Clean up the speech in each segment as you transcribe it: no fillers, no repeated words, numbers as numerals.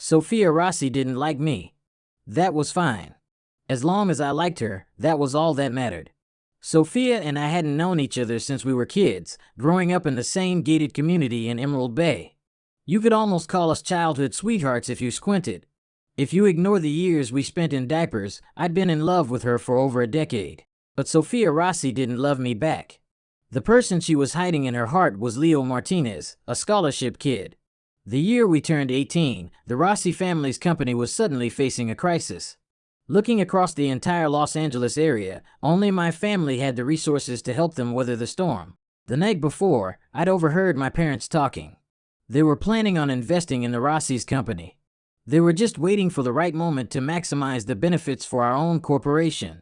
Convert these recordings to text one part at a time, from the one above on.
Sophia Rossi didn't like me. That was fine. As long as I liked her, that was all that mattered. Sophia and I hadn't known each other since we were kids, growing up in the same gated community in Emerald Bay. You could almost call us childhood sweethearts if you squinted. If you ignore the years we spent in diapers, I'd been in love with her for over a decade. But Sophia Rossi didn't love me back. The person she was hiding in her heart was Leo Martinez, a scholarship kid. The year we turned 18, the Rossi family's company was suddenly facing a crisis. Looking across the entire Los Angeles area, only my family had the resources to help them weather the storm. The night before, I'd overheard my parents talking. They were planning on investing in the Rossi's company. They were just waiting for the right moment to maximize the benefits for our own corporation.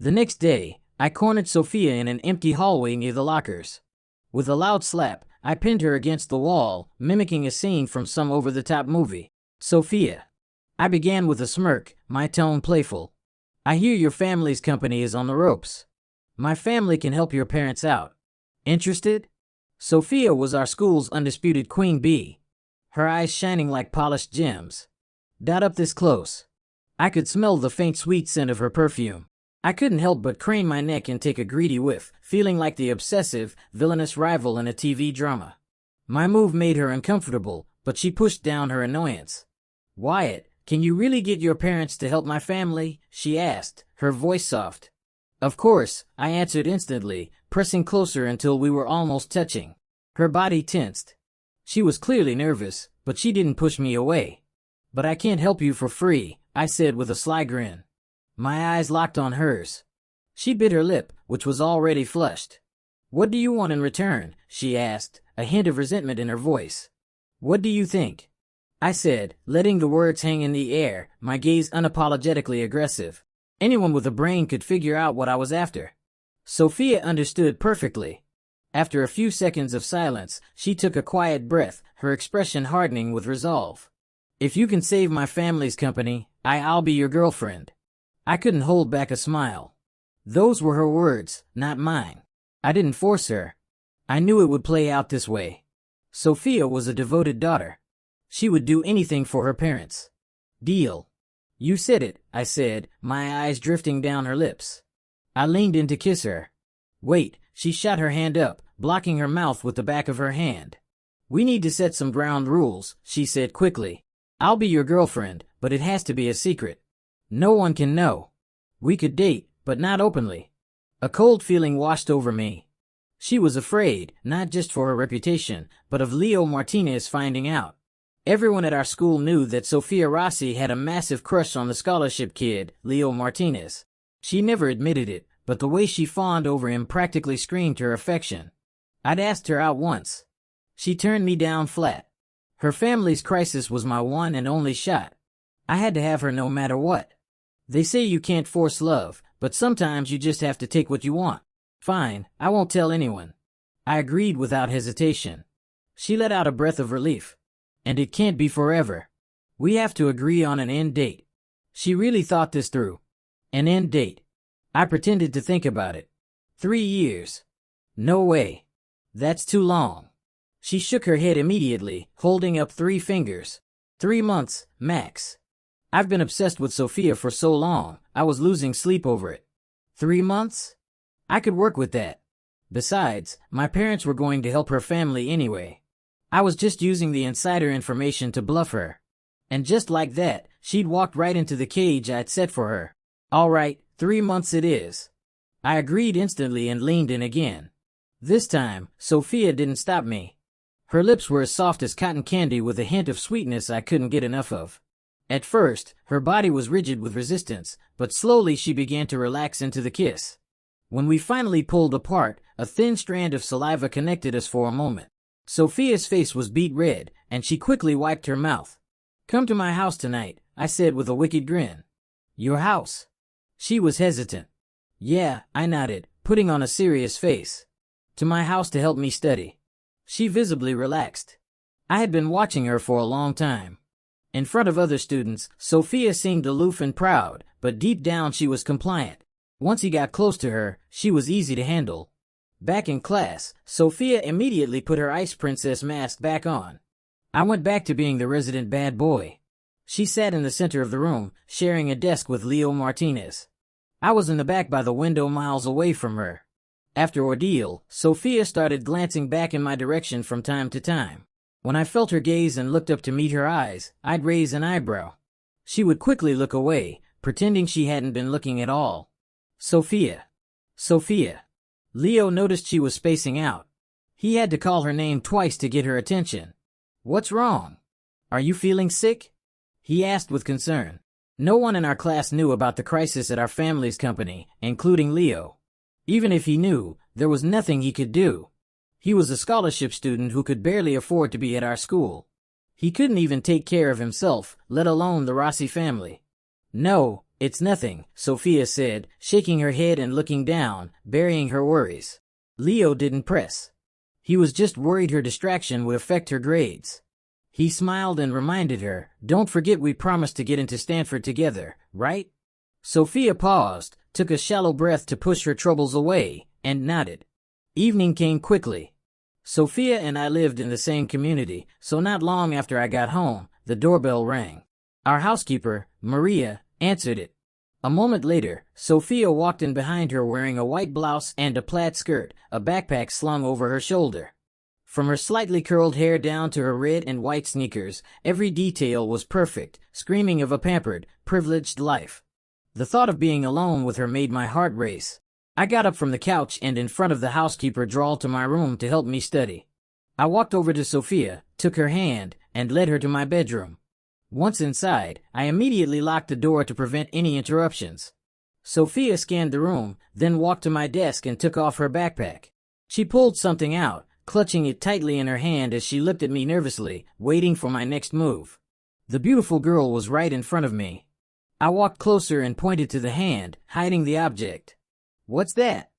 The next day, I cornered Sophia in an empty hallway near the lockers. With a loud slap, I pinned her against the wall, mimicking a scene from some over-the-top movie. "Sophia," I began with a smirk, my tone playful. "I hear your family's company is on the ropes. My family can help your parents out. Interested?" Sophia was our school's undisputed queen bee, her eyes shining like polished gems. Dot up this close. I could smell the faint sweet scent of her perfume. I couldn't help but crane my neck and take a greedy whiff, feeling like the obsessive, villainous rival in a TV drama. My move made her uncomfortable, but she pushed down her annoyance. "Wyatt, can you really get your parents to help my family?" she asked, her voice soft. "Of course," I answered instantly, pressing closer until we were almost touching. Her body tensed. She was clearly nervous, but she didn't push me away. "But I can't help you for free," I said with a sly grin. My eyes locked on hers. She bit her lip, which was already flushed. "What do you want in return?" she asked, a hint of resentment in her voice. "What do you think?" I said, letting the words hang in the air, my gaze unapologetically aggressive. Anyone with a brain could figure out what I was after. Sophia understood perfectly. After a few seconds of silence, she took a quiet breath, her expression hardening with resolve. "If you can save my family's company, I'll be your girlfriend." I couldn't hold back a smile. Those were her words, not mine. I didn't force her. I knew it would play out this way. Sophia was a devoted daughter. She would do anything for her parents. "Deal." "You said it," I said, my eyes drifting down her lips. I leaned in to kiss her. "Wait," she shot her hand up, blocking her mouth with the back of her hand. "We need to set some ground rules," she said quickly. "I'll be your girlfriend, but it has to be a secret. No one can know. We could date, but not openly." A cold feeling washed over me. She was afraid, not just for her reputation, but of Leo Martinez finding out. Everyone at our school knew that Sophia Rossi had a massive crush on the scholarship kid, Leo Martinez. She never admitted it, but the way she fawned over him practically screamed her affection. I'd asked her out once. She turned me down flat. Her family's crisis was my one and only shot. I had to have her no matter what. They say you can't force love, but sometimes you just have to take what you want. "Fine, I won't tell anyone." I agreed without hesitation. She let out a breath of relief. "And it can't be forever. We have to agree on an end date." She really thought this through. An end date. I pretended to think about it. 3 years. No way. That's too long. She shook her head immediately, holding up 3 fingers. 3 months, max. I've been obsessed with Sophia for so long, I was losing sleep over it. 3 months? I could work with that. Besides, my parents were going to help her family anyway. I was just using the insider information to bluff her. And just like that, she'd walked right into the cage I'd set for her. "All right, 3 months it is." I agreed instantly and leaned in again. This time, Sophia didn't stop me. Her lips were as soft as cotton candy with a hint of sweetness I couldn't get enough of. At first, her body was rigid with resistance, but slowly she began to relax into the kiss. When we finally pulled apart, a thin strand of saliva connected us for a moment. Sophia's face was beet red, and she quickly wiped her mouth. "Come to my house tonight," I said with a wicked grin. "Your house?" She was hesitant. "Yeah," I nodded, putting on a serious face. "To my house to help me study." She visibly relaxed. I had been watching her for a long time. In front of other students, Sophia seemed aloof and proud, but deep down she was compliant. Once he got close to her, she was easy to handle. Back in class, Sophia immediately put her ice princess mask back on. I went back to being the resident bad boy. She sat in the center of the room, sharing a desk with Leo Martinez. I was in the back by the window miles away from her. After ordeal, Sophia started glancing back in my direction from time to time. When I felt her gaze and looked up to meet her eyes, I'd raise an eyebrow. She would quickly look away, pretending she hadn't been looking at all. Sophia. Sophia. Leo noticed she was spacing out. He had to call her name twice to get her attention. What's wrong? Are you feeling sick? He asked with concern. No one in our class knew about the crisis at our family's company, including Leo. Even if he knew, there was nothing he could do. He was a scholarship student who could barely afford to be at our school. He couldn't even take care of himself, let alone the Rossi family. No, it's nothing, Sophia said, shaking her head and looking down, burying her worries. Leo didn't press. He was just worried her distraction would affect her grades. He smiled and reminded her, "Don't forget we promised to get into Stanford together, right?" Sophia paused, took a shallow breath to push her troubles away, and nodded. Evening came quickly. Sophia and I lived in the same community, so not long after I got home, the doorbell rang. Our housekeeper, Maria, answered it. A moment later, Sophia walked in behind her wearing a white blouse and a plaid skirt, a backpack slung over her shoulder. From her slightly curled hair down to her red and white sneakers, every detail was perfect, screaming of a pampered, privileged life. The thought of being alone with her made my heart race. I got up from the couch and in front of the housekeeper drawled to my room to help me study. I walked over to Sophia, took her hand, and led her to my bedroom. Once inside, I immediately locked the door to prevent any interruptions. Sophia scanned the room, then walked to my desk and took off her backpack. She pulled something out, clutching it tightly in her hand as she looked at me nervously, waiting for my next move. The beautiful girl was right in front of me. I walked closer and pointed to the hand, hiding the object. "What's that?"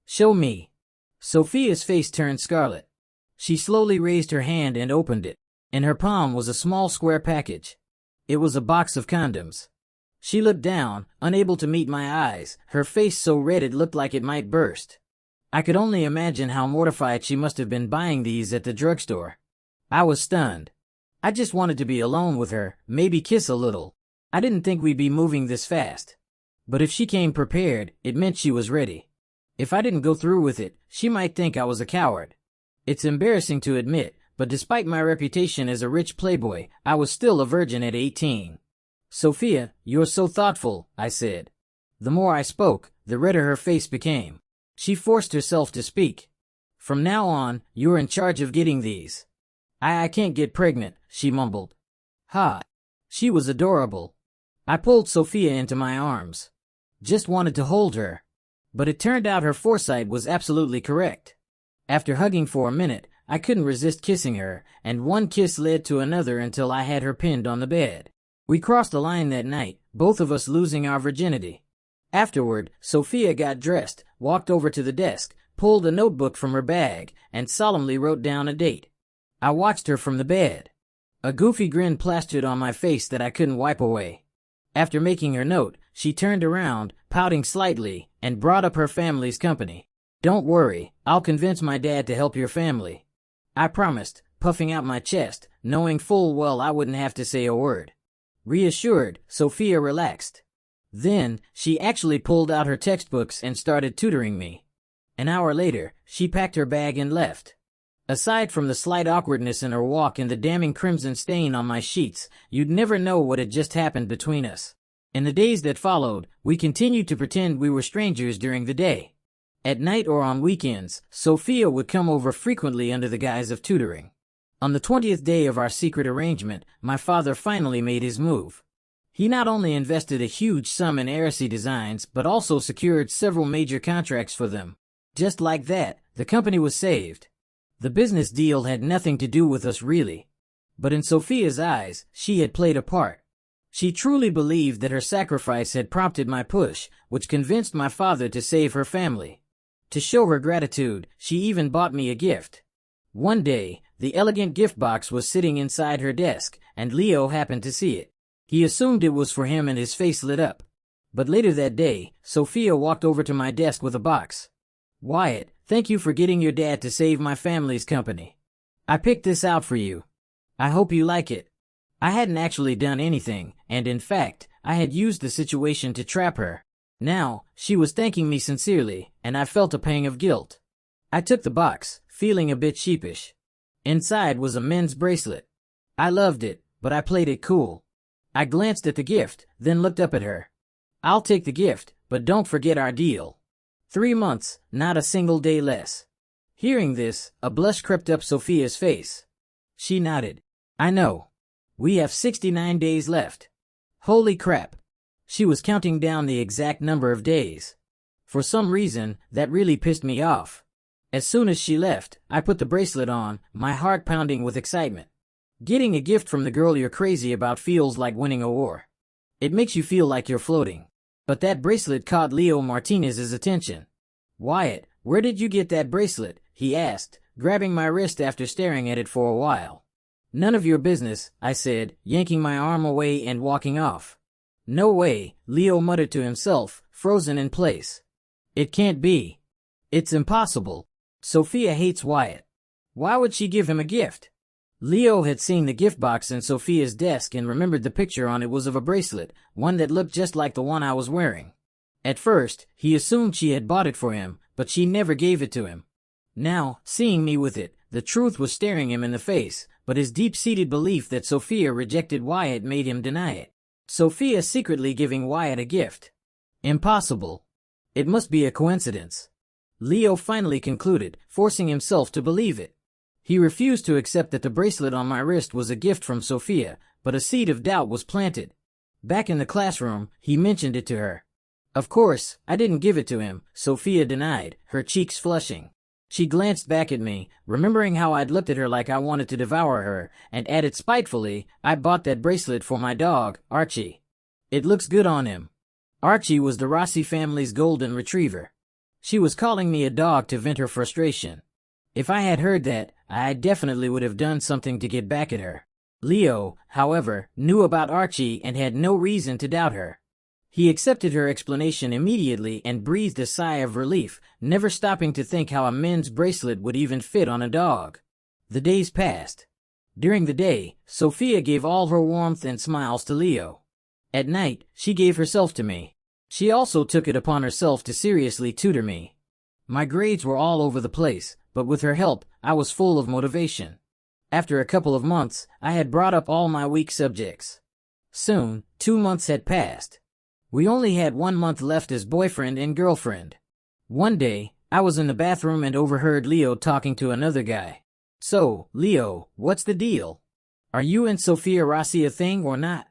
"Show me." Sophia's face turned scarlet. She slowly raised her hand and opened it. In her palm was a small square package. It was a box of condoms. She looked down, unable to meet my eyes, her face so red it looked like it might burst. I could only imagine how mortified she must have been buying these at the drugstore. I was stunned. I just wanted to be alone with her, maybe kiss a little. I didn't think we'd be moving this fast. But if she came prepared, it meant she was ready. If I didn't go through with it, she might think I was a coward. It's embarrassing to admit, but despite my reputation as a rich playboy, I was still a virgin at 18. "Sophia, you're so thoughtful," I said. The more I spoke, the redder her face became. She forced herself to speak. "From now on, you're in charge of getting these." I can't get pregnant," she mumbled. Ha! She was adorable. I pulled Sophia into my arms. Just wanted to hold her. But it turned out her foresight was absolutely correct. After hugging for a minute, I couldn't resist kissing her, and one kiss led to another until I had her pinned on the bed. We crossed the line that night, both of us losing our virginity. Afterward, Sophia got dressed, walked over to the desk, pulled a notebook from her bag, and solemnly wrote down a date. I watched her from the bed. A goofy grin plastered on my face that I couldn't wipe away. After making her note, she turned around, pouting slightly, and brought up her family's company. "Don't worry, I'll convince my dad to help your family," I promised, puffing out my chest, knowing full well I wouldn't have to say a word. Reassured, Sophia relaxed. Then, she actually pulled out her textbooks and started tutoring me. An hour later, she packed her bag and left. Aside from the slight awkwardness in her walk and the damning crimson stain on my sheets, you'd never know what had just happened between us. In the days that followed, we continued to pretend we were strangers during the day. At night or on weekends, Sophia would come over frequently under the guise of tutoring. On the 20th day of our secret arrangement, my father finally made his move. He not only invested a huge sum in Heresy Designs, but also secured several major contracts for them. Just like that, the company was saved. The business deal had nothing to do with us really. But in Sophia's eyes, she had played a part. She truly believed that her sacrifice had prompted my push, which convinced my father to save her family. To show her gratitude, she even bought me a gift. One day, the elegant gift box was sitting inside her desk, and Leo happened to see it. He assumed it was for him and his face lit up. But later that day, Sophia walked over to my desk with a box. "Wyatt, thank you for getting your dad to save my family's company. I picked this out for you. I hope you like it." I hadn't actually done anything, and in fact, I had used the situation to trap her. Now, she was thanking me sincerely, and I felt a pang of guilt. I took the box, feeling a bit sheepish. Inside was a men's bracelet. I loved it, but I played it cool. I glanced at the gift, then looked up at her. I'll take the gift, but don't forget our deal. 3 months, not a single day less. Hearing this, a blush crept up Sophia's face. She nodded. I know. We have 69 days left. Holy crap. She was counting down the exact number of days. For some reason, that really pissed me off. As soon as she left, I put the bracelet on, my heart pounding with excitement. Getting a gift from the girl you're crazy about feels like winning a war. It makes you feel like you're floating. But that bracelet caught Leo Martinez's attention. Wyatt, where did you get that bracelet? He asked, grabbing my wrist after staring at it for a while. None of your business, I said, yanking my arm away and walking off. No way, Leo muttered to himself, frozen in place. It can't be. It's impossible. Sophia hates Wyatt. Why would she give him a gift? Leo had seen the gift box in Sophia's desk and remembered the picture on it was of a bracelet, one that looked just like the one I was wearing. At first, he assumed she had bought it for him, but she never gave it to him. Now, seeing me with it, the truth was staring him in the face, but his deep-seated belief that Sophia rejected Wyatt made him deny it. Sophia secretly giving Wyatt a gift. Impossible. It must be a coincidence. Leo finally concluded, forcing himself to believe it. He refused to accept that the bracelet on my wrist was a gift from Sophia, but a seed of doubt was planted. Back in the classroom, he mentioned it to her. Of course, I didn't give it to him, Sophia denied, her cheeks flushing. She glanced back at me, remembering how I'd looked at her like I wanted to devour her, and added spitefully, I bought that bracelet for my dog, Archie. It looks good on him. Archie was the Rossi family's golden retriever. She was calling me a dog to vent her frustration. If I had heard that, I definitely would have done something to get back at her. Leo, however, knew about Archie and had no reason to doubt her. He accepted her explanation immediately and breathed a sigh of relief, never stopping to think how a men's bracelet would even fit on a dog. The days passed. During the day, Sophia gave all her warmth and smiles to Leo. At night, she gave herself to me. She also took it upon herself to seriously tutor me. My grades were all over the place, but with her help, I was full of motivation. After a couple of months, I had brought up all my weak subjects. Soon, 2 months had passed. We only had 1 month left as boyfriend and girlfriend. One day, I was in the bathroom and overheard Leo talking to another guy. So, Leo, what's the deal? Are you and Sophia Rossi a thing or not?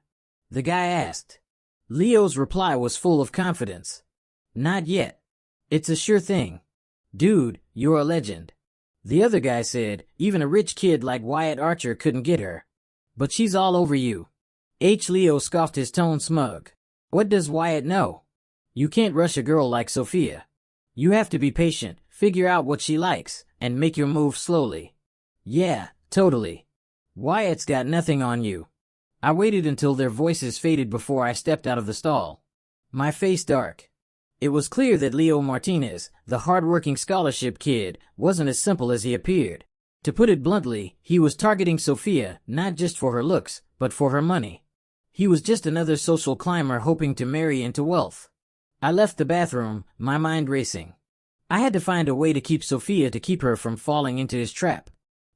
The guy asked. Leo's reply was full of confidence. Not yet. It's a sure thing. Dude, you're a legend. The other guy said, even a rich kid like Wyatt Archer couldn't get her. But she's all over you. Leo scoffed, his tone smug. What does Wyatt know? You can't rush a girl like Sophia. You have to be patient, figure out what she likes, and make your move slowly. Yeah, totally. Wyatt's got nothing on you. I waited until their voices faded before I stepped out of the stall. My face dark. It was clear that Leo Martinez, the hard-working scholarship kid, wasn't as simple as he appeared. To put it bluntly, he was targeting Sophia, not just for her looks, but for her money. He was just another social climber hoping to marry into wealth. I left the bathroom, my mind racing. I had to find a way to keep Sophia to keep her from falling into his trap.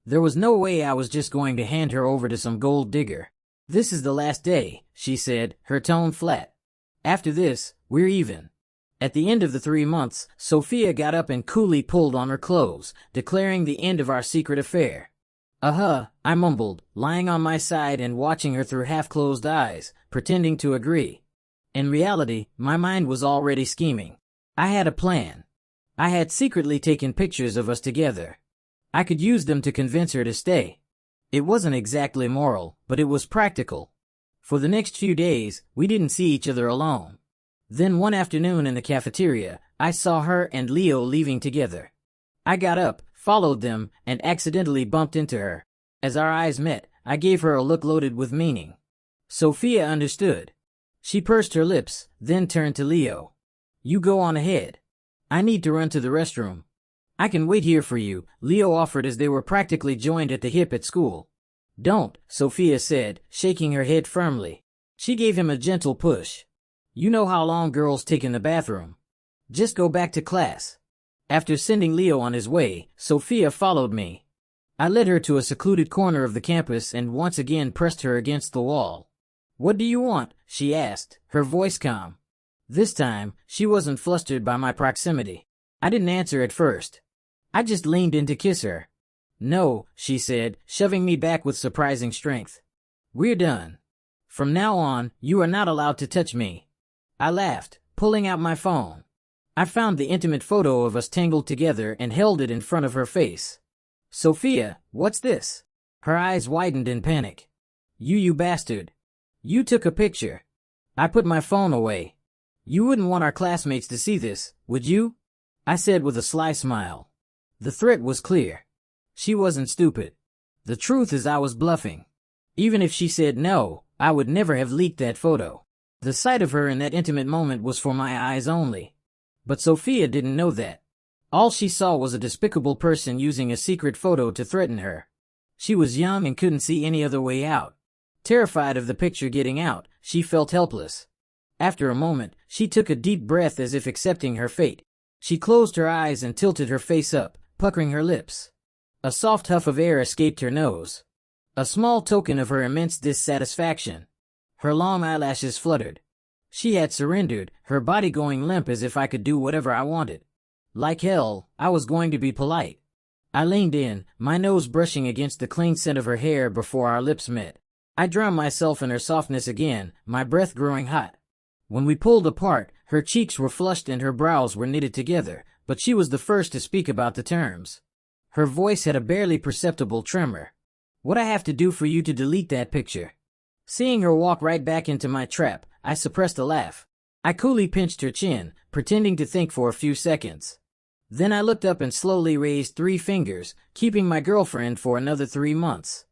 There was no way I was just going to hand her over to some gold digger. This is the last day, she said, her tone flat. After this, we're even. At the end of the 3 months, Sophia got up and coolly pulled on her clothes, declaring the end of our secret affair. I mumbled, lying on my side and watching her through half-closed eyes, pretending to agree. In reality, my mind was already scheming. I had a plan. I had secretly taken pictures of us together. I could use them to convince her to stay. It wasn't exactly moral, but it was practical. For the next few days, we didn't see each other alone. Then one afternoon in the cafeteria, I saw her and Leo leaving together. I got up, followed them, and accidentally bumped into her. As our eyes met, I gave her a look loaded with meaning. Sophia understood. She pursed her lips, then turned to Leo. You go on ahead. I need to run to the restroom. I can wait here for you, Leo offered as they were practically joined at the hip at school. Don't, Sophia said, shaking her head firmly. She gave him a gentle push. You know how long girls take in the bathroom. Just go back to class. After sending Leo on his way, Sophia followed me. I led her to a secluded corner of the campus and once again pressed her against the wall. What do you want? She asked, her voice calm. This time, she wasn't flustered by my proximity. I didn't answer at first. I just leaned in to kiss her. No, she said, shoving me back with surprising strength. We're done. From now on, you are not allowed to touch me. I laughed, pulling out my phone. I found the intimate photo of us tangled together and held it in front of her face. Sophia, what's this? Her eyes widened in panic. You bastard. You took a picture. I put my phone away. You wouldn't want our classmates to see this, would you? I said with a sly smile. The threat was clear. She wasn't stupid. The truth is I was bluffing. Even if she said no, I would never have leaked that photo. The sight of her in that intimate moment was for my eyes only. But Sophia didn't know that. All she saw was a despicable person using a secret photo to threaten her. She was young and couldn't see any other way out. Terrified of the picture getting out, she felt helpless. After a moment, she took a deep breath as if accepting her fate. She closed her eyes and tilted her face up, puckering her lips. A soft huff of air escaped her nose. A small token of her immense dissatisfaction. Her long eyelashes fluttered. She had surrendered, her body going limp as if I could do whatever I wanted. Like hell, I was going to be polite. I leaned in, my nose brushing against the clean scent of her hair before our lips met. I drowned myself in her softness again, my breath growing hot. When we pulled apart, her cheeks were flushed and her brows were knitted together, but she was the first to speak about the terms. Her voice had a barely perceptible tremor. What I have to do for you to delete that picture? Seeing her walk right back into my trap, I suppressed a laugh. I coolly pinched her chin, pretending to think for a few seconds. Then I looked up and slowly raised 3 fingers, keeping my girlfriend for another 3 months.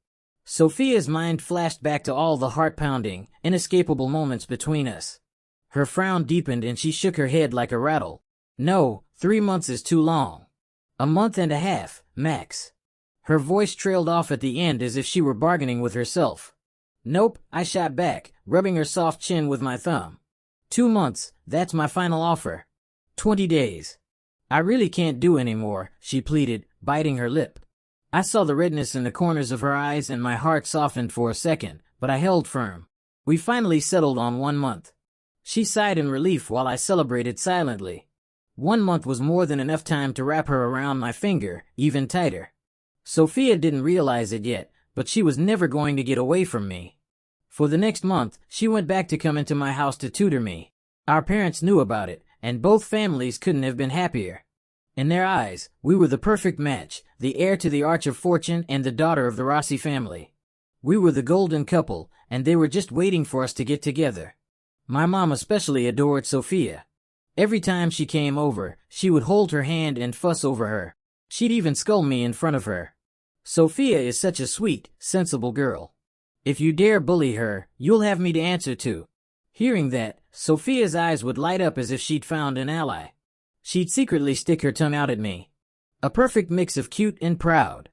Sophia's mind flashed back to all the heart-pounding, inescapable moments between us. Her frown deepened and she shook her head like a rattle. No, 3 months is too long. A month and a half, max. Her voice trailed off at the end as if she were bargaining with herself. Nope, I shot back, rubbing her soft chin with my thumb. 2 months, that's my final offer. 20 days. I really can't do any more, she pleaded, biting her lip. I saw the redness in the corners of her eyes and my heart softened for a second, but I held firm. We finally settled on 1 month. She sighed in relief while I celebrated silently. 1 month was more than enough time to wrap her around my finger, even tighter. Sophia didn't realize it yet, but she was never going to get away from me. For the next month, she went back to come into my house to tutor me. Our parents knew about it, and both families couldn't have been happier. In their eyes, we were the perfect match, the heir to the Arch of Fortune and the daughter of the Rossi family. We were the golden couple, and they were just waiting for us to get together. My mom especially adored Sophia. Every time she came over, she would hold her hand and fuss over her. She'd even scold me in front of her. Sophia is such a sweet, sensible girl. If you dare bully her, you'll have me to answer to. Hearing that, Sophia's eyes would light up as if she'd found an ally. She'd secretly stick her tongue out at me. A perfect mix of cute and proud.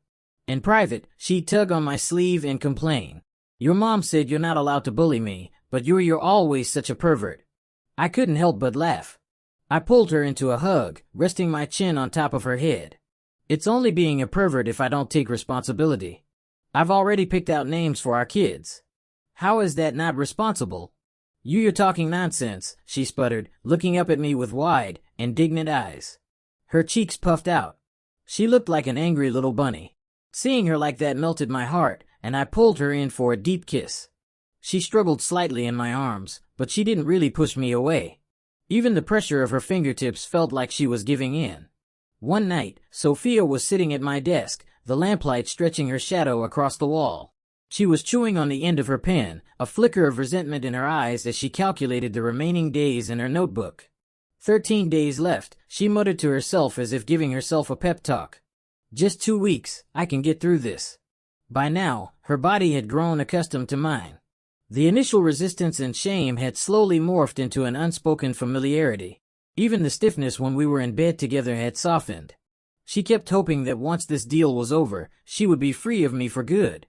In private, she'd tug on my sleeve and complain. Your mom said you're not allowed to bully me, but you're always such a pervert. I couldn't help but laugh. I pulled her into a hug, resting my chin on top of her head. It's only being a pervert if I don't take responsibility. I've already picked out names for our kids. How is that not responsible? You're talking nonsense, she sputtered, looking up at me with wide, indignant eyes. Her cheeks puffed out. She looked like an angry little bunny. Seeing her like that melted my heart, and I pulled her in for a deep kiss. She struggled slightly in my arms, but she didn't really push me away. Even the pressure of her fingertips felt like she was giving in. One night, Sophia was sitting at my desk, the lamplight stretching her shadow across the wall. She was chewing on the end of her pen, a flicker of resentment in her eyes as she calculated the remaining days in her notebook. 13 days left, she muttered to herself as if giving herself a pep talk. Just 2 weeks, I can get through this. By now, her body had grown accustomed to mine. The initial resistance and shame had slowly morphed into an unspoken familiarity. Even the stiffness when we were in bed together had softened. She kept hoping that once this deal was over, she would be free of me for good.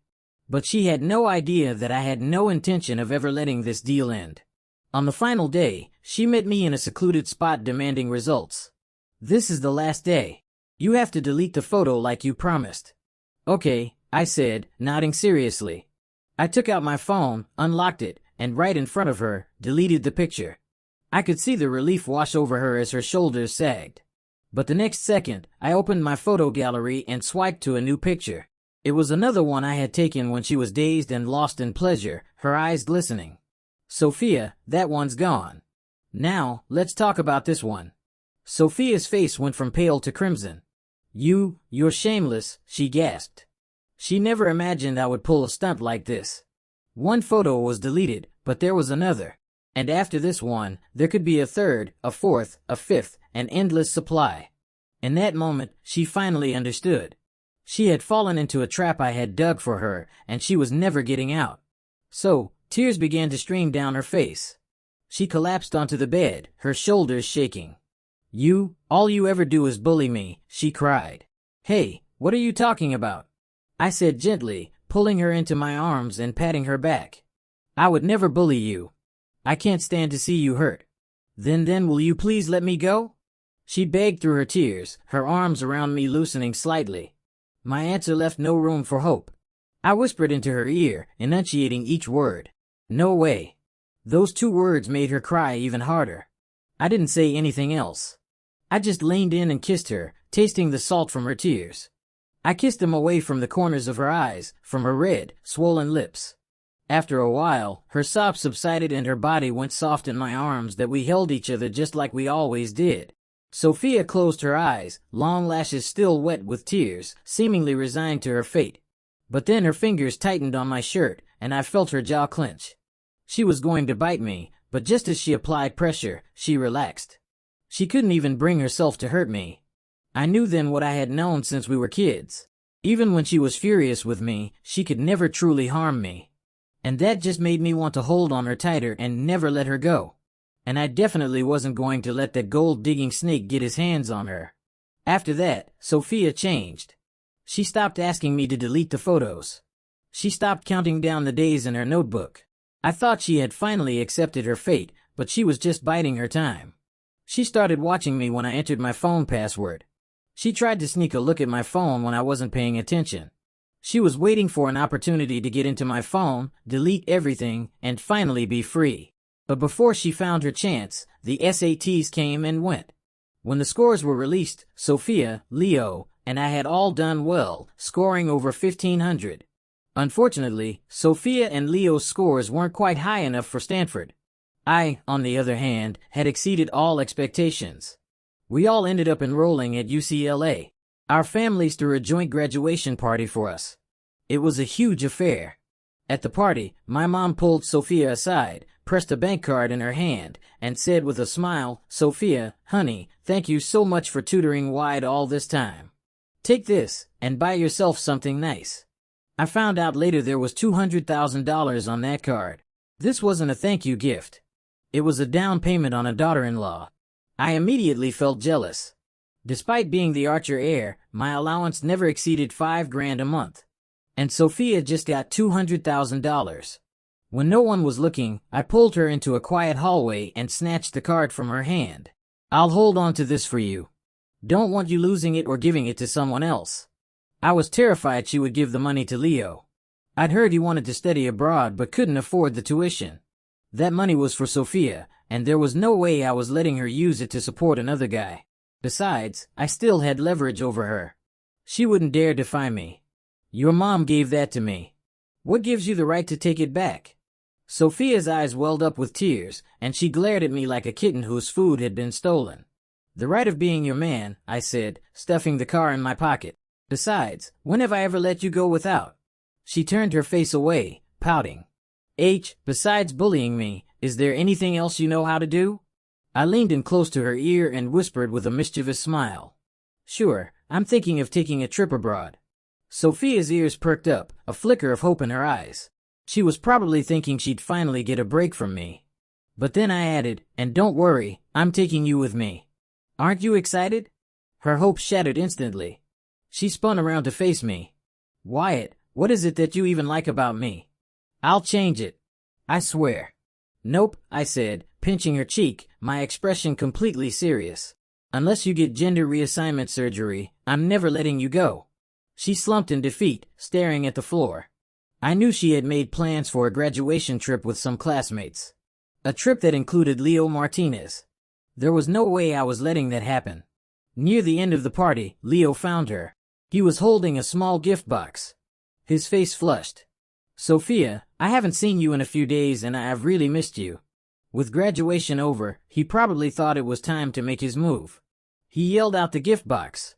But she had no idea that I had no intention of ever letting this deal end. On the final day, she met me in a secluded spot demanding results. "This is the last day. You have to delete the photo like you promised." "Okay," I said, nodding seriously. I took out my phone, unlocked it, and right in front of her, deleted the picture. I could see the relief wash over her as her shoulders sagged. But the next second, I opened my photo gallery and swiped to a new picture. It was another one I had taken when she was dazed and lost in pleasure, her eyes glistening. "Sophia, that one's gone. Now, let's talk about this one." Sophia's face went from pale to crimson. You're shameless," she gasped. She never imagined I would pull a stunt like this. One photo was deleted, but there was another. And after this one, there could be a third, a fourth, a fifth, an endless supply. In that moment, she finally understood. She had fallen into a trap I had dug for her, and she was never getting out. So, tears began to stream down her face. She collapsed onto the bed, her shoulders shaking. All you ever do is bully me," she cried. "Hey, what are you talking about?" I said gently, pulling her into my arms and patting her back. "I would never bully you. I can't stand to see you hurt." Then will you please let me go?" She begged through her tears, her arms around me loosening slightly. My answer left no room for hope. I whispered into her ear, enunciating each word. "No way." Those two words made her cry even harder. I didn't say anything else. I just leaned in and kissed her, tasting the salt from her tears. I kissed them away from the corners of her eyes, from her red, swollen lips. After a while, her sobs subsided and her body went soft in my arms that we held each other just like we always did. Sophia closed her eyes, long lashes still wet with tears, seemingly resigned to her fate. But then her fingers tightened on my shirt, and I felt her jaw clench. She was going to bite me, but just as she applied pressure, she relaxed. She couldn't even bring herself to hurt me. I knew then what I had known since we were kids. Even when she was furious with me, she could never truly harm me. And that just made me want to hold on her tighter and never let her go. And I definitely wasn't going to let that gold-digging snake get his hands on her. After that, Sophia changed. She stopped asking me to delete the photos. She stopped counting down the days in her notebook. I thought she had finally accepted her fate, but she was just biding her time. She started watching me when I entered my phone password. She tried to sneak a look at my phone when I wasn't paying attention. She was waiting for an opportunity to get into my phone, delete everything, and finally be free. But before she found her chance, the SATs came and went. When the scores were released, Sophia, Leo, and I had all done well, scoring over 1,500. Unfortunately, Sophia and Leo's scores weren't quite high enough for Stanford. I, on the other hand, had exceeded all expectations. We all ended up enrolling at UCLA. Our families threw a joint graduation party for us. It was a huge affair. At the party, my mom pulled Sophia aside, pressed a bank card in her hand, and said with a smile, "Sophia, honey, thank you so much for tutoring Wide all this time. Take this, and buy yourself something nice." I found out later there was $200,000 on that card. This wasn't a thank you gift. It was a down payment on a daughter-in-law. I immediately felt jealous. Despite being the Archer heir, my allowance never exceeded $5,000 a month. And Sophia just got $200,000. When no one was looking, I pulled her into a quiet hallway and snatched the card from her hand. "I'll hold on to this for you. Don't want you losing it or giving it to someone else." I was terrified she would give the money to Leo. I'd heard he wanted to study abroad but couldn't afford the tuition. That money was for Sophia, and there was no way I was letting her use it to support another guy. Besides, I still had leverage over her. She wouldn't dare defy me. "Your mom gave that to me. What gives you the right to take it back?" Sophia's eyes welled up with tears, and she glared at me like a kitten whose food had been stolen. "The right of being your man," I said, stuffing the car in my pocket. "Besides, when have I ever let you go without?" She turned her face away, pouting. Besides bullying me, is there anything else you know how to do?" I leaned in close to her ear and whispered with a mischievous smile. "Sure, I'm thinking of taking a trip abroad." Sophia's ears perked up, a flicker of hope in her eyes. She was probably thinking she'd finally get a break from me. But then I added, "And don't worry, I'm taking you with me. Aren't you excited?" Her hope shattered instantly. She spun around to face me. "Wyatt, what is it that you even like about me? I'll change it. I swear. Nope, I said, pinching her cheek, my expression completely serious. Unless you get gender reassignment surgery, I'm never letting you go. She slumped in defeat, staring at the floor. I knew she had made plans for a graduation trip with some classmates. A trip that included Leo Martinez. There was no way I was letting that happen. Near the end of the party, Leo found her. He was holding a small gift box. His face flushed. Sophia, I haven't seen you in a few days and I've really missed you. With graduation over, he probably thought it was time to make his move. He yelled out the gift box.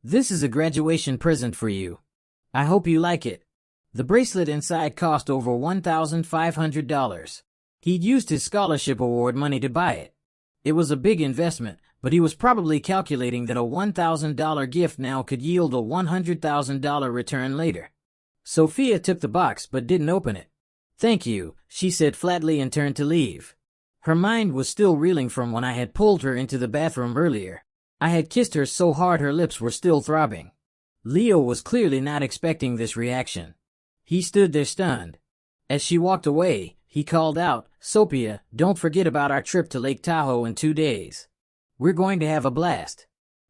This is a graduation present for you. I hope you like it. The bracelet inside cost over $1,500. He'd used his scholarship award money to buy it. It was a big investment, but he was probably calculating that a $1,000 gift now could yield a $100,000 return later. Sophia took the box but didn't open it. Thank you, she said flatly and turned to leave. Her mind was still reeling from when I had pulled her into the bathroom earlier. I had kissed her so hard her lips were still throbbing. Leo was clearly not expecting this reaction. He stood there stunned. As she walked away, he called out, Sophia, don't forget about our trip to Lake Tahoe in 2 days. We're going to have a blast.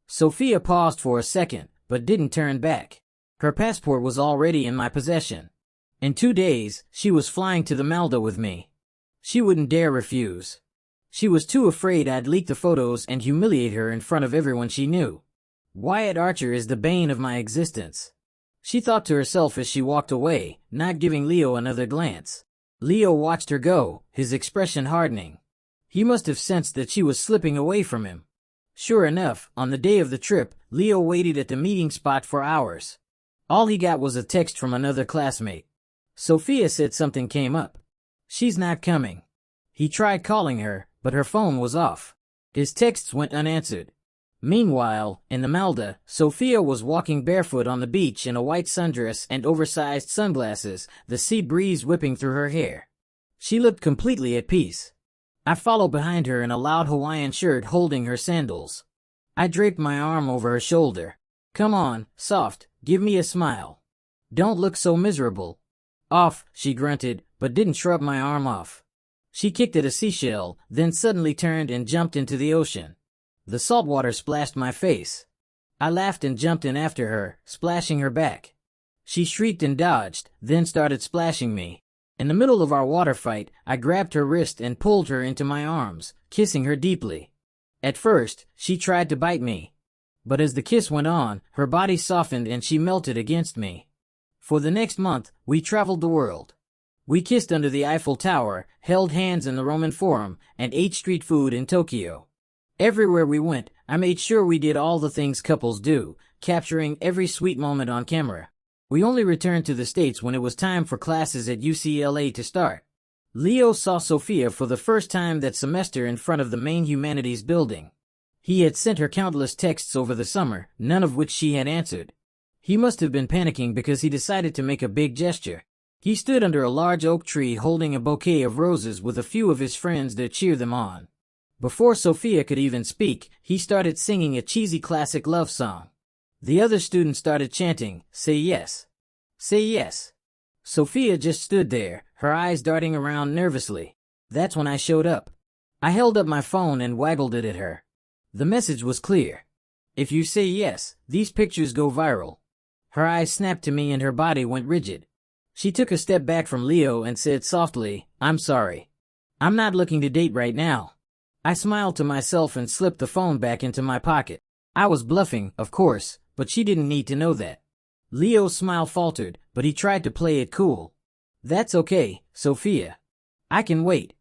Sophia paused for a second, but didn't turn back. Her passport was already in my possession. In 2 days, she was flying to the Malda with me. She wouldn't dare refuse. She was too afraid I'd leak the photos and humiliate her in front of everyone she knew. Wyatt Archer is the bane of my existence. She thought to herself as she walked away, not giving Leo another glance. Leo watched her go, his expression hardening. He must have sensed that she was slipping away from him. Sure enough, on the day of the trip, Leo waited at the meeting spot for hours. All he got was a text from another classmate. Sophia said something came up. She's not coming. He tried calling her, but her phone was off. His texts went unanswered. Meanwhile, in the Malda, Sophia was walking barefoot on the beach in a white sundress and oversized sunglasses, the sea breeze whipping through her hair. She looked completely at peace. I followed behind her in a loud Hawaiian shirt holding her sandals. I draped my arm over her shoulder. Come on, soft, give me a smile. Don't look so miserable. Off, she grunted, but didn't shrug my arm off. She kicked at a seashell, then suddenly turned and jumped into the ocean. The salt water splashed my face. I laughed and jumped in after her, splashing her back. She shrieked and dodged, then started splashing me. In the middle of our water fight, I grabbed her wrist and pulled her into my arms, kissing her deeply. At first, she tried to bite me. But as the kiss went on, her body softened and she melted against me. For the next month, we traveled the world. We kissed under the Eiffel Tower, held hands in the Roman Forum, and ate street food in Tokyo. Everywhere we went, I made sure we did all the things couples do, capturing every sweet moment on camera. We only returned to the States when it was time for classes at UCLA to start. Leo saw Sophia for the first time that semester in front of the main humanities building. He had sent her countless texts over the summer, none of which she had answered. He must have been panicking because he decided to make a big gesture. He stood under a large oak tree holding a bouquet of roses with a few of his friends to cheer them on. Before Sophia could even speak, he started singing a cheesy classic love song. The other students started chanting, "Say yes. Say yes." Sophia just stood there, her eyes darting around nervously. That's when I showed up. I held up my phone and waggled it at her. The message was clear. If you say yes, these pictures go viral. Her eyes snapped to me and her body went rigid. She took a step back from Leo and said softly, "I'm sorry. I'm not looking to date right now." I smiled to myself and slipped the phone back into my pocket. I was bluffing, of course, but she didn't need to know that. Leo's smile faltered, but he tried to play it cool. "That's okay, Sophia. I can wait.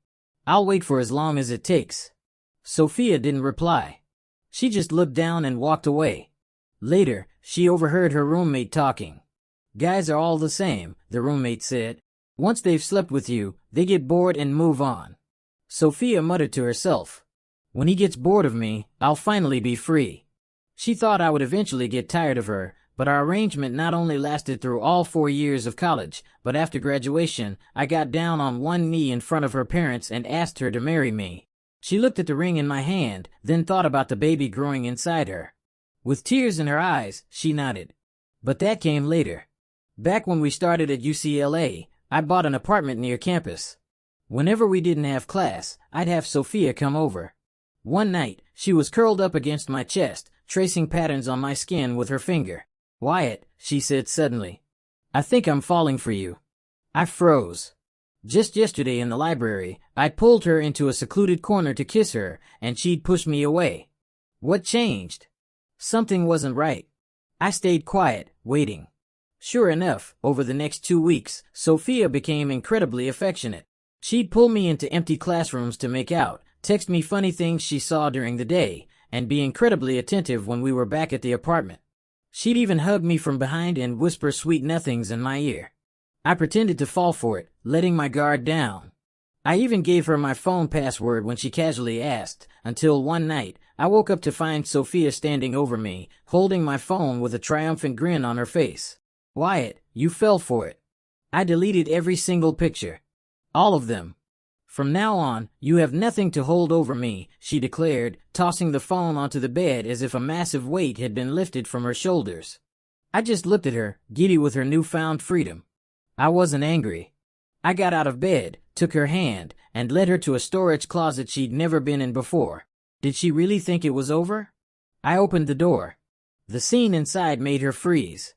I'll wait for as long as it takes." Sophia didn't reply. She just looked down and walked away. Later, she overheard her roommate talking. "Guys are all the same," the roommate said. "Once they've slept with you, they get bored and move on." Sophia muttered to herself, "When he gets bored of me, I'll finally be free." She thought I would eventually get tired of her, but our arrangement not only lasted through all 4 years of college, but after graduation, I got down on one knee in front of her parents and asked her to marry me. She looked at the ring in my hand, then thought about the baby growing inside her. With tears in her eyes, she nodded. But that came later. Back when we started at UCLA, I bought an apartment near campus. Whenever we didn't have class, I'd have Sophia come over. One night, she was curled up against my chest, tracing patterns on my skin with her finger. "Wyatt," she said suddenly, "I think I'm falling for you." I froze. Just yesterday in the library, I'd pulled her into a secluded corner to kiss her, and she'd pushed me away. What changed? Something wasn't right. I stayed quiet, waiting. Sure enough, over the next 2 weeks, Sophia became incredibly affectionate. She'd pull me into empty classrooms to make out, text me funny things she saw during the day, and be incredibly attentive when we were back at the apartment. She'd even hug me from behind and whisper sweet nothings in my ear. I pretended to fall for it, letting my guard down. I even gave her my phone password when she casually asked, until one night, I woke up to find Sophia standing over me, holding my phone with a triumphant grin on her face. "Wyatt, you fell for it." I deleted every single picture. All of them. "From now on, you have nothing to hold over me," she declared, tossing the phone onto the bed as if a massive weight had been lifted from her shoulders. I just looked at her, giddy with her newfound freedom. I wasn't angry. I got out of bed, took her hand, and led her to a storage closet she'd never been in before. Did she really think it was over? I opened the door. The scene inside made her freeze.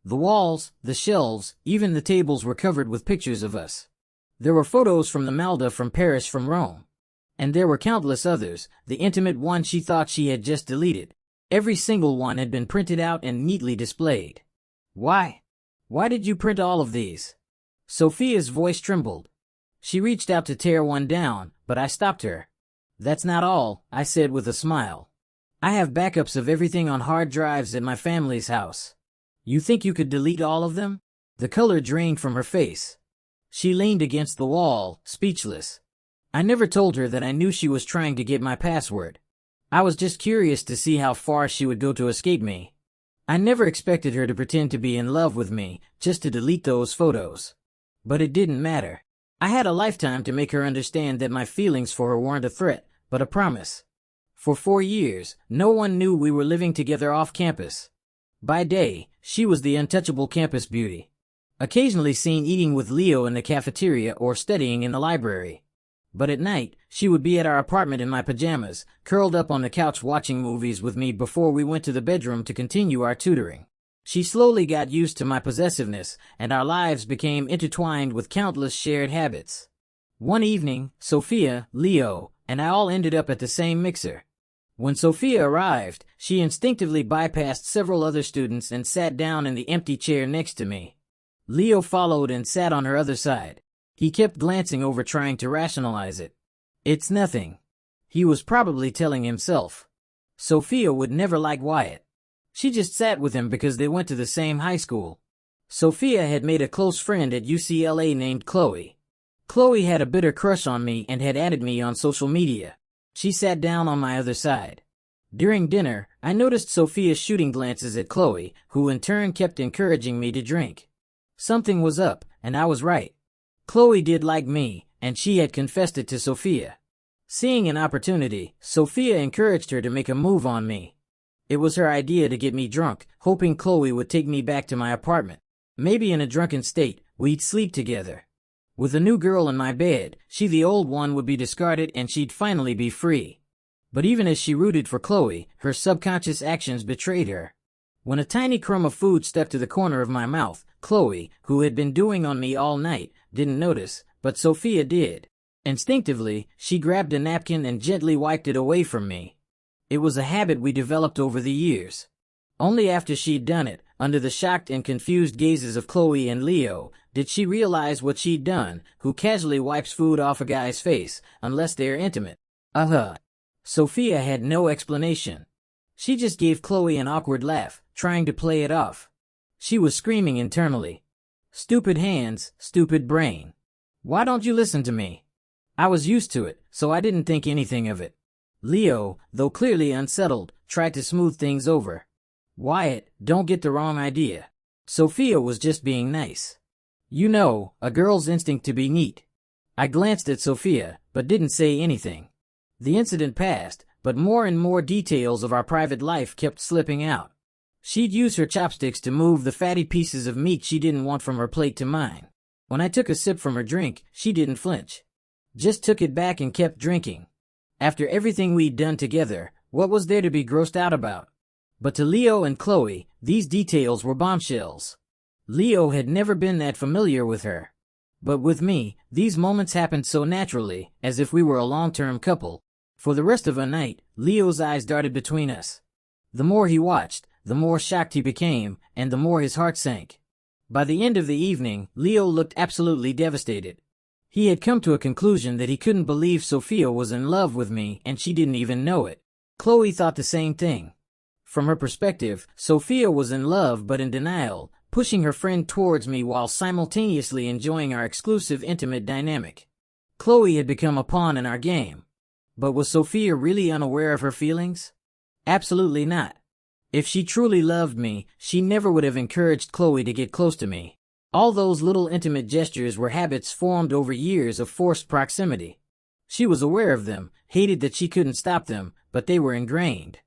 The walls, the shelves, even the tables were covered with pictures of us. There were photos from the Malda, from Paris, from Rome. And there were countless others, the intimate one she thought she had just deleted. Every single one had been printed out and neatly displayed. "Why? Why did you print all of these?" Sophia's voice trembled. She reached out to tear one down, but I stopped her. "That's not all," I said with a smile. "I have backups of everything on hard drives at my family's house." "You think you could delete all of them?" The color drained from her face. She leaned against the wall, speechless. I never told her that I knew she was trying to get my password. I was just curious to see how far she would go to escape me. I never expected her to pretend to be in love with me, just to delete those photos. But it didn't matter. I had a lifetime to make her understand that my feelings for her weren't a threat, but a promise. For 4 years, no one knew we were living together off campus. By day, she was the untouchable campus beauty. Occasionally seen eating with Leo in the cafeteria or studying in the library. But at night, she would be at our apartment in my pajamas, curled up on the couch watching movies with me before we went to the bedroom to continue our tutoring. She slowly got used to my possessiveness, and our lives became intertwined with countless shared habits. One evening, Sophia, Leo, and I all ended up at the same mixer. When Sophia arrived, she instinctively bypassed several other students and sat down in the empty chair next to me. Leo followed and sat on her other side. He kept glancing over, trying to rationalize it. "It's nothing," he was probably telling himself. Sophia would never like Wyatt. She just sat with him because they went to the same high school. Sophia had made a close friend at UCLA named Chloe. Chloe had a bitter crush on me and had added me on social media. She sat down on my other side. During dinner, I noticed Sophia shooting glances at Chloe, who in turn kept encouraging me to drink. Something was up, and I was right. Chloe did like me, and she had confessed it to Sophia. Seeing an opportunity, Sophia encouraged her to make a move on me. It was her idea to get me drunk, hoping Chloe would take me back to my apartment. Maybe in a drunken state, we'd sleep together. With a new girl in my bed, she, the old one, would be discarded and she'd finally be free. But even as she rooted for Chloe, her subconscious actions betrayed her. When a tiny crumb of food stuck to the corner of my mouth, Chloe, who had been doing on me all night, didn't notice, but Sophia did. Instinctively, she grabbed a napkin and gently wiped it away from me. It was a habit we developed over the years. Only after she'd done it, under the shocked and confused gazes of Chloe and Leo, did she realize what she'd done. Who casually wipes food off a guy's face, unless they're intimate? Sophia had no explanation. She just gave Chloe an awkward laugh, trying to play it off. She was screaming internally. "Stupid hands, stupid brain. Why don't you listen to me?" I was used to it, so I didn't think anything of it. Leo, though clearly unsettled, tried to smooth things over. "Wyatt, don't get the wrong idea. Sophia was just being nice. You know, a girl's instinct to be neat." I glanced at Sophia, but didn't say anything. The incident passed, but more and more details of our private life kept slipping out. She'd use her chopsticks to move the fatty pieces of meat she didn't want from her plate to mine. When I took a sip from her drink, she didn't flinch. Just took it back and kept drinking. After everything we'd done together, what was there to be grossed out about? But to Leo and Chloe, these details were bombshells. Leo had never been that familiar with her. But with me, these moments happened so naturally, as if we were a long-term couple. For the rest of the night, Leo's eyes darted between us. The more he watched, the more shocked he became, and the more his heart sank. By the end of the evening, Leo looked absolutely devastated. He had come to a conclusion that he couldn't believe Sophia was in love with me, and she didn't even know it. Chloe thought the same thing. From her perspective, Sophia was in love but in denial, pushing her friend towards me while simultaneously enjoying our exclusive intimate dynamic. Chloe had become a pawn in our game. But was Sophia really unaware of her feelings? Absolutely not. If she truly loved me, she never would have encouraged Chloe to get close to me. All those little intimate gestures were habits formed over years of forced proximity. She was aware of them, hated that she couldn't stop them, but they were ingrained.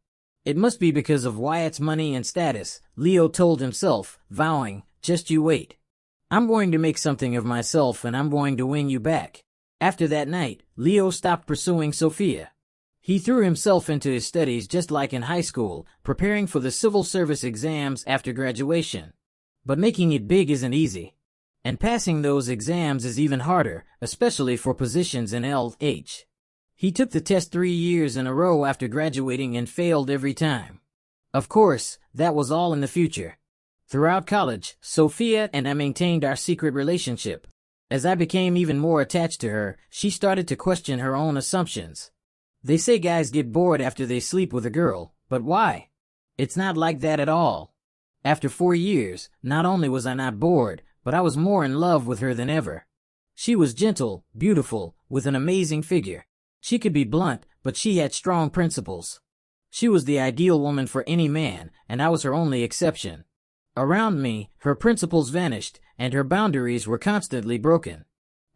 It must be because of Wyatt's money and status, Leo told himself, vowing, just you wait. I'm going to make something of myself and I'm going to win you back. After that night, Leo stopped pursuing Sophia. He threw himself into his studies just like in high school, preparing for the civil service exams after graduation. But making it big isn't easy. And passing those exams is even harder, especially for positions in LH. He took the test 3 years in a row after graduating and failed every time. Of course, that was all in the future. Throughout college, Sophia and I maintained our secret relationship. As I became even more attached to her, she started to question her own assumptions. They say guys get bored after they sleep with a girl, but why? It's not like that at all. After 4 years, not only was I not bored, but I was more in love with her than ever. She was gentle, beautiful, with an amazing figure. She could be blunt, but she had strong principles. She was the ideal woman for any man, and I was her only exception. Around me, her principles vanished, and her boundaries were constantly broken.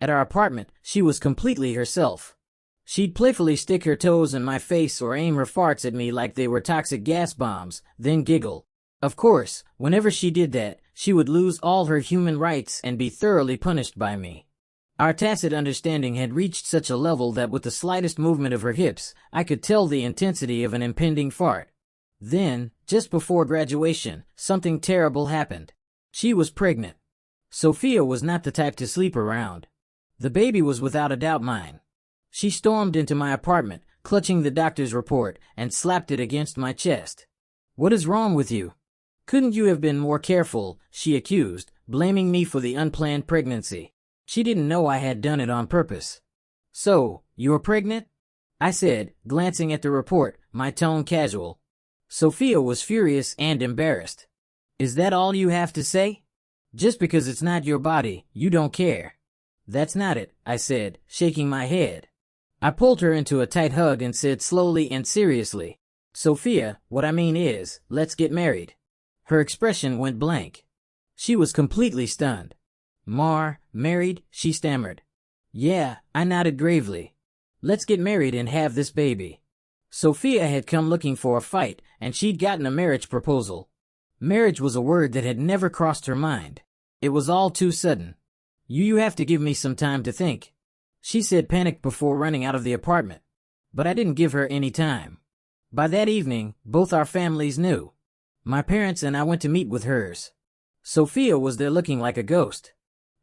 At our apartment, she was completely herself. She'd playfully stick her toes in my face or aim her farts at me like they were toxic gas bombs, then giggle. Of course, whenever she did that, she would lose all her human rights and be thoroughly punished by me. Our tacit understanding had reached such a level that with the slightest movement of her hips, I could tell the intensity of an impending fart. Then, just before graduation, something terrible happened. She was pregnant. Sophia was not the type to sleep around. The baby was without a doubt mine. She stormed into my apartment, clutching the doctor's report, and slapped it against my chest. "What is wrong with you? Couldn't you have been more careful?" she accused, blaming me for the unplanned pregnancy. She didn't know I had done it on purpose. "So, you're pregnant?" I said, glancing at the report, my tone casual. Sophia was furious and embarrassed. "Is that all you have to say? Just because it's not your body, you don't care." "That's not it," I said, shaking my head. I pulled her into a tight hug and said slowly and seriously, "Sophia, what I mean is, let's get married." Her expression went blank. She was completely stunned. Married?" she stammered. "Yeah," I nodded gravely. "Let's get married and have this baby." Sophia had come looking for a fight, and she'd gotten a marriage proposal. Marriage was a word that had never crossed her mind. It was all too sudden. You have to give me some time to think," she said, panicked before running out of the apartment. But I didn't give her any time. By that evening, both our families knew. My parents and I went to meet with hers. Sophia was there looking like a ghost.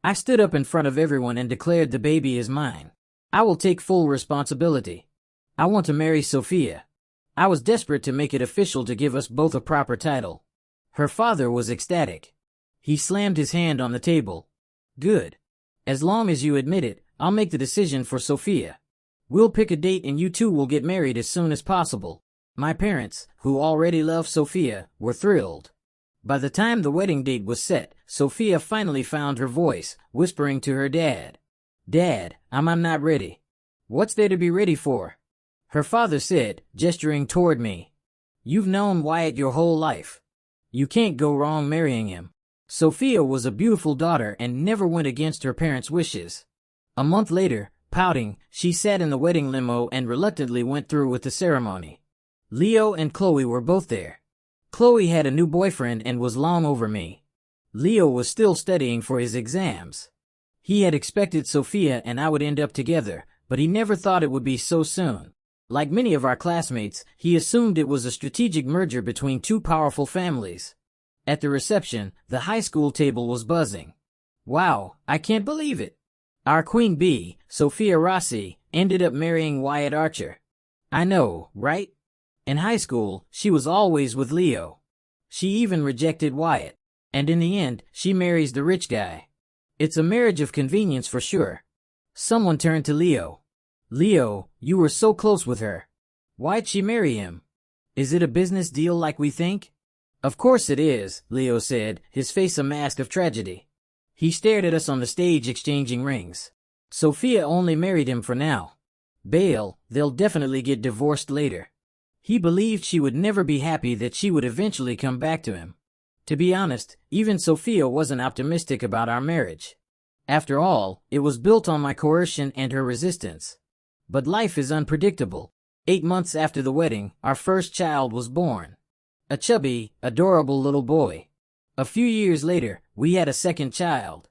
I stood up in front of everyone and declared the baby is mine. I will take full responsibility. I want to marry Sophia. I was desperate to make it official to give us both a proper title. Her father was ecstatic. He slammed his hand on the table. "Good. As long as you admit it, I'll make the decision for Sophia. We'll pick a date and you two will get married as soon as possible." My parents, who already loved Sophia, were thrilled. By the time the wedding date was set, Sophia finally found her voice, whispering to her dad. "Dad, I'm not ready." "What's there to be ready for?" her father said, gesturing toward me. "You've known Wyatt your whole life. You can't go wrong marrying him." Sophia was a beautiful daughter and never went against her parents' wishes. A month later, pouting, she sat in the wedding limo and reluctantly went through with the ceremony. Leo and Chloe were both there. Chloe had a new boyfriend and was long over me. Leo was still studying for his exams. He had expected Sophia and I would end up together, but he never thought it would be so soon. Like many of our classmates, he assumed it was a strategic merger between two powerful families. At the reception, the high school table was buzzing. Wow, I can't believe it. Our queen bee, Sophia Rossi, ended up marrying Wyatt Archer. I know, right? In high school, she was always with Leo. She even rejected Wyatt. And in the end, she marries the rich guy. It's a marriage of convenience for sure. Someone turned to Leo. Leo, you were so close with her. Why'd she marry him? Is it a business deal like we think? Of course it is, Leo said, his face a mask of tragedy. He stared at us on the stage exchanging rings. Sophia only married him for now. Bail, they'll definitely get divorced later. He believed she would never be happy that she would eventually come back to him. To be honest, even Sophia wasn't optimistic about our marriage. After all, it was built on my coercion and her resistance. But life is unpredictable. 8 months after the wedding, our first child was born. A chubby, adorable little boy. A few years later, we had a second child.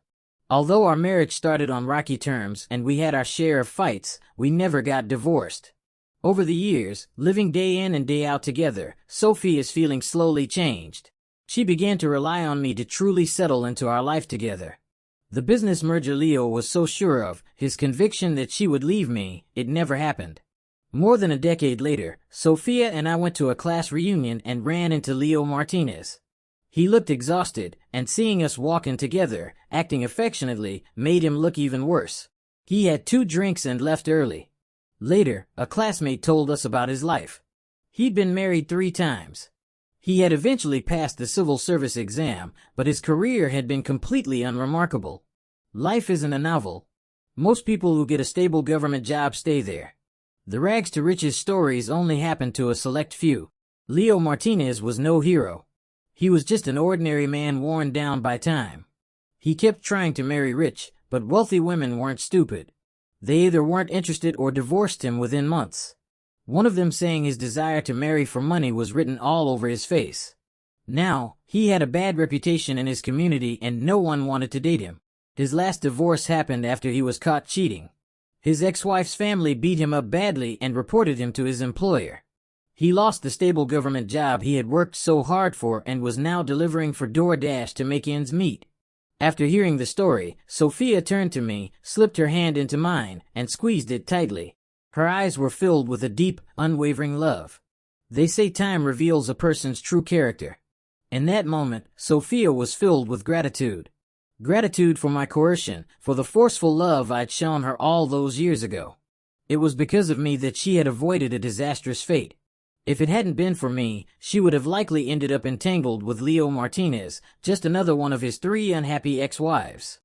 Although our marriage started on rocky terms and we had our share of fights, we never got divorced. Over the years, living day in and day out together, Sophia's feelings slowly changed. She began to rely on me to truly settle into our life together. The business merger Leo was so sure of, his conviction that she would leave me, it never happened. More than a decade later, Sophia and I went to a class reunion and ran into Leo Martinez. He looked exhausted, and seeing us walking together, acting affectionately, made him look even worse. He had 2 drinks and left early. Later, a classmate told us about his life. He'd been married 3 times. He had eventually passed the civil service exam, but his career had been completely unremarkable. Life isn't a novel. Most people who get a stable government job stay there. The rags to riches stories only happen to a select few. Leo Martinez was no hero. He was just an ordinary man worn down by time. He kept trying to marry rich, but wealthy women weren't stupid. They either weren't interested or divorced him within months. One of them saying his desire to marry for money was written all over his face. Now, he had a bad reputation in his community and no one wanted to date him. His last divorce happened after he was caught cheating. His ex-wife's family beat him up badly and reported him to his employer. He lost the stable government job he had worked so hard for and was now delivering for DoorDash to make ends meet. After hearing the story, Sophia turned to me, slipped her hand into mine, and squeezed it tightly. Her eyes were filled with a deep, unwavering love. They say time reveals a person's true character. In that moment, Sophia was filled with gratitude. Gratitude for my coercion, for the forceful love I'd shown her all those years ago. It was because of me that she had avoided a disastrous fate. If it hadn't been for me, she would have likely ended up entangled with Leo Martinez, just another one of his 3 unhappy ex-wives.